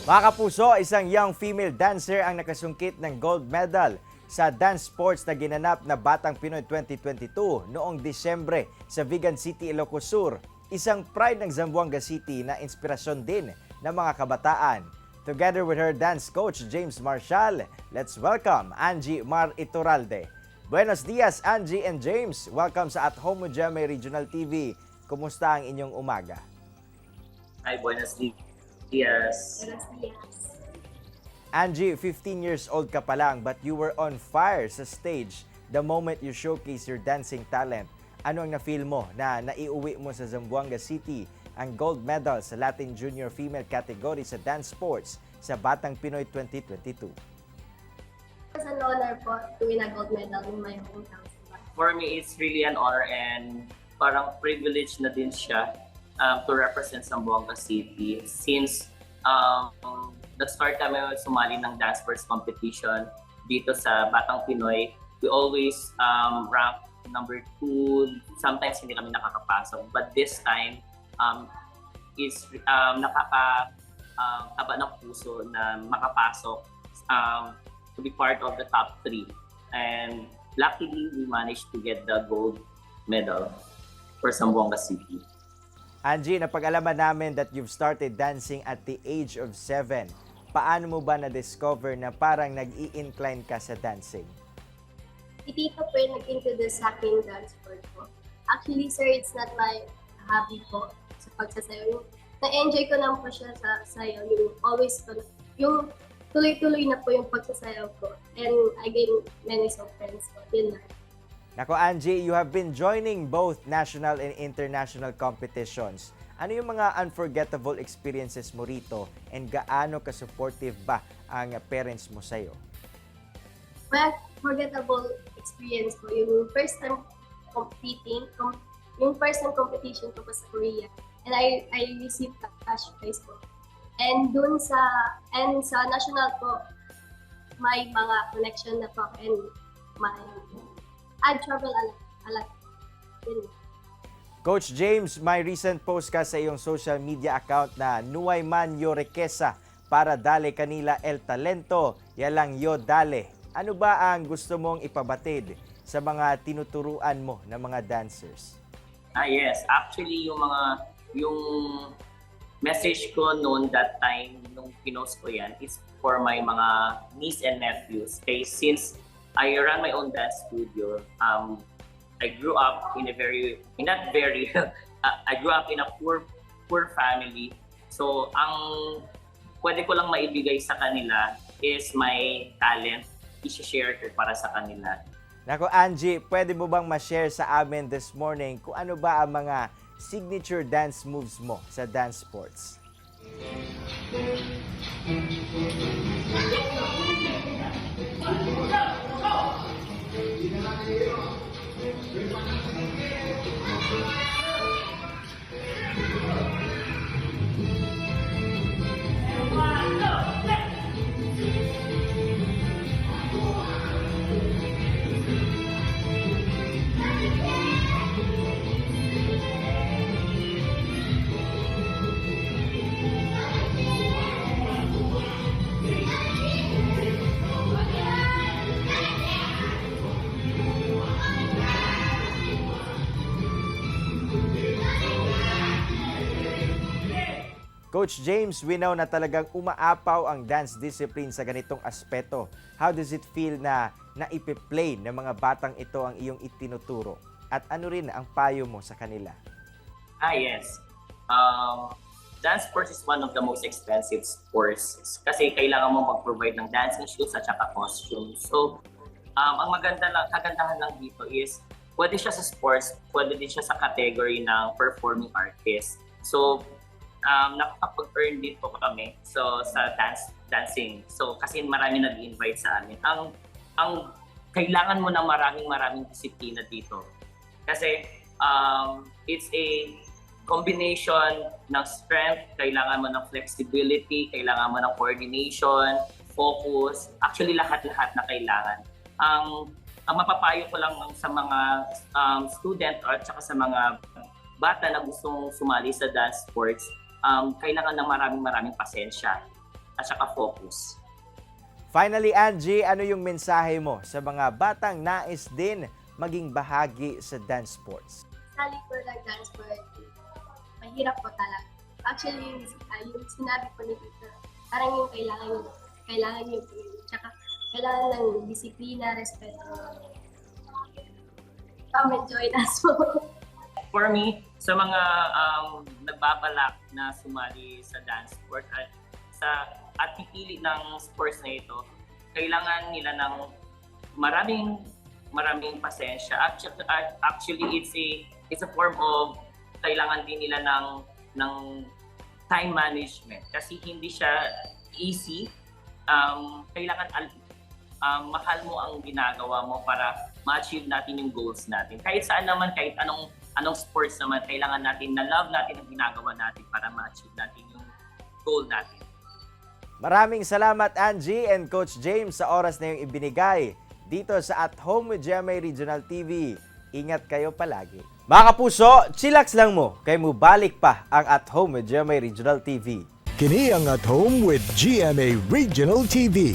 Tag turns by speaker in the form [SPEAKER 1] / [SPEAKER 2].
[SPEAKER 1] Mga kapuso, isang young female dancer ang nakasungkit ng gold medal sa dance sports na ginanap na Batang Pinoy 2022 noong Disyembre sa Vigan City, Ilocos Sur. Isang pride ng Zamboanga City na inspirasyon din ng mga kabataan. Together with her dance coach James Marshall, let's welcome Angie Mar Iturralde. Buenos dias Angie and James. Welcome sa At Home with Jeme Regional TV. Kumusta ang inyong umaga?
[SPEAKER 2] Hi, buenos dias.
[SPEAKER 3] Buenos dias.
[SPEAKER 1] Angie, 15 years old ka pa lang but you were on fire sa stage the moment you showcase your dancing talent. Ano ang na-feel mo na naiuwi mo sa Zamboanga City ang gold medal sa Latin Junior Female category sa dance sports sa Batang Pinoy 2022?
[SPEAKER 3] It's an honor po to win a gold medal in my hometown.
[SPEAKER 2] For me, it's really an honor and parang privilege na din siya to represent Zamboanga City since nag-start kami sumali ng dance sports competition dito sa Batang Pinoy. We always rank number 2. Sometimes hindi kami nakakapasok. But this time, is nakakataba ng puso na makapasok to be part of the top 3. And luckily, we managed to get the gold medal for Zamboanga City.
[SPEAKER 1] Angie, napag-alaman namin that you've started dancing at the age of 7. Paano mo ba na-discover na parang nag-i-incline ka sa dancing?
[SPEAKER 3] Si Tito po yung nag-introduce sa akin dance sport po. Actually, sir, it's not my hobby po sa pagsasayaw. Na-enjoy ko lang po siya sa sayaw. Yung tuloy-tuloy na po yung pagsasayaw ko. And I gain many friends po. Yun na.
[SPEAKER 1] Nako Angie, you have been joining both national and international competitions. Ano yung mga unforgettable experiences mo rito and gaano ka-supportive ba ang parents mo sa'yo?
[SPEAKER 3] Well, forgettable experience po. Yung first time competition ko po sa Korea. And I received cash prize po. And sa national po, may mga connection na po and I travel a lot.
[SPEAKER 1] Coach James, may recent post ka sa iyong social media account na Nuay man yo requesa para dale kanila el talento, yalang yo dale. Ano ba ang gusto mong ipabatid sa mga tinuturuan mo ng mga dancers?
[SPEAKER 2] Yes. Actually, yung message ko noon that time, nung pinost ko yan, is for my mga niece and nephews. Okay, since I run my own dance studio, I grew up in I grew up in a poor family. So, ang pwede ko lang maibigay sa kanila is my talent. I-share ko para sa kanila.
[SPEAKER 1] Nako Angie, pwede mo bang ma-share sa amin this morning kung ano ba ang mga signature dance moves mo sa dance sports? Coach James, we know na talagang umaapaw ang dance discipline sa ganitong aspeto. How does it feel na naipi-play ng mga batang ito ang iyong itinuturo? At ano rin ang payo mo sa kanila?
[SPEAKER 2] Yes. Dance sports is one of the most expensive sports kasi kailangan mo mag-provide ng dancing shoes at saka costume. So, ang kagandahan lang dito is pwede siya sa sports, pwede din siya sa category ng performing artist. So, nakakapag-earn din po kami sa dancing. So, kasi marami nag-invite sa amin. Ang kailangan mo ng maraming disiplina dito. Kasi it's a combination ng strength, kailangan mo ng flexibility, kailangan mo ng coordination, focus, actually lahat-lahat na kailangan. Ang mapapayo ko lang sa mga student at saka sa mga bata na gustong sumali sa dance sports, kailangan ng maraming pasensya. at saka focus.
[SPEAKER 1] Finally, Angie, ano yung mensahe mo sa mga batang nais din maging bahagi sa dance sports?
[SPEAKER 3] Sali po ng dance sport, mahirap po talaga. Actually, yung sinabi po ni Tita, parang yung kailangan yung tsaka kailangan ng disiplina, respeto. Come and join us po.
[SPEAKER 2] For me, sa mga nagbabalak na sumali sa dance sport at pipili ng sports na ito, kailangan nila ng maraming pasensya. Actually, it's a form of kailangan din nila ng time management kasi hindi siya easy. Kailangan mahal mo ang ginagawa mo para ma-achieve natin yung goals natin. Kahit saan naman, kahit anong sports naman, kailangan natin na love natin ang ginagawa natin para ma-achieve natin yung goal natin.
[SPEAKER 1] Maraming salamat, Angie and Coach James, sa oras na yung ibinigay dito sa At Home with GMA Regional TV. Ingat kayo palagi. Mga kapuso, chillax lang mo, kay mo balik pa ang At Home with GMA Regional TV.
[SPEAKER 4] Kini ang At Home with GMA Regional TV.